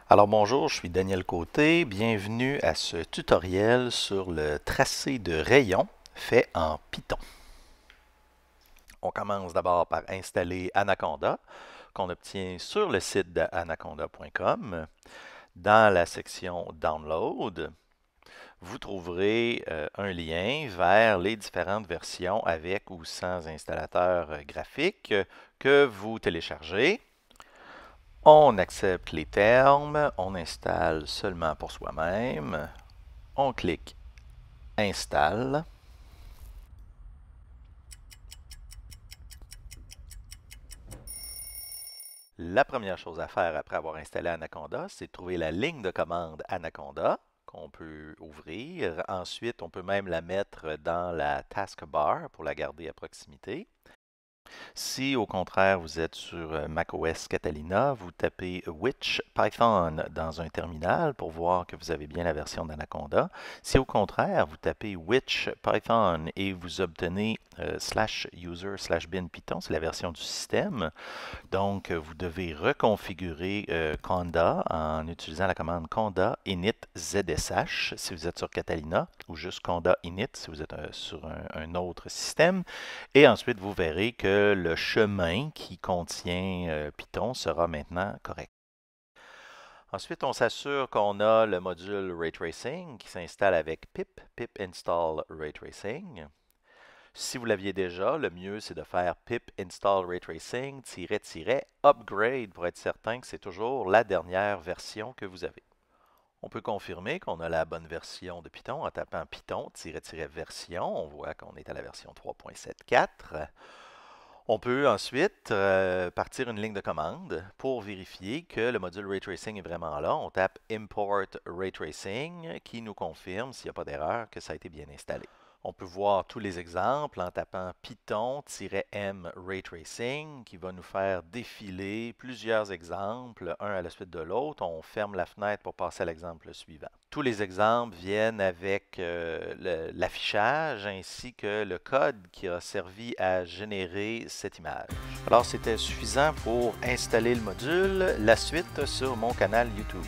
Alors bonjour, je suis Daniel Côté. Bienvenue à ce tutoriel sur le tracé de rayons fait en Python. On commence d'abord par installer Anaconda, qu'on obtient sur le site d'anaconda.com. Dans la section Download, vous trouverez un lien vers les différentes versions avec ou sans installateur graphique que vous téléchargez. On accepte les termes, on installe seulement pour soi-même, on clique Installe. La première chose à faire après avoir installé Anaconda, c'est de trouver la ligne de commande Anaconda qu'on peut ouvrir. Ensuite, on peut même la mettre dans la taskbar pour la garder à proximité. Si au contraire vous êtes sur macOS Catalina, vous tapez Which Python dans un terminal pour voir que vous avez bien la version d'Anaconda. Si au contraire vous tapez Which Python et vous obtenez /user/bin Python, c'est la version du système. Donc vous devez reconfigurer Conda en utilisant la commande conda init zsh si vous êtes sur Catalina ou juste conda init si vous êtes sur un autre système. Et ensuite, vous verrez que le chemin qui contient Python sera maintenant correct. Ensuite, on s'assure qu'on a le module Ray Tracing qui s'installe avec pip install Ray Tracing. Si vous l'aviez déjà, le mieux c'est de faire pip install Ray Tracing -upgrade pour être certain que c'est toujours la dernière version que vous avez. On peut confirmer qu'on a la bonne version de Python en tapant python-version. On voit qu'on est à la version 3.74. On peut ensuite partir une ligne de commande pour vérifier que le module Ray Tracing est vraiment là. On tape Import Ray Tracing qui nous confirme, s'il n'y a pas d'erreur, que ça a été bien installé. On peut voir tous les exemples en tapant Python-M Ray Tracing qui va nous faire défiler plusieurs exemples, un à la suite de l'autre. On ferme la fenêtre pour passer à l'exemple suivant. Tous les exemples viennent avec l'affichage ainsi que le code qui a servi à générer cette image. Alors c'était suffisant pour installer le module. La suite sur mon canal YouTube.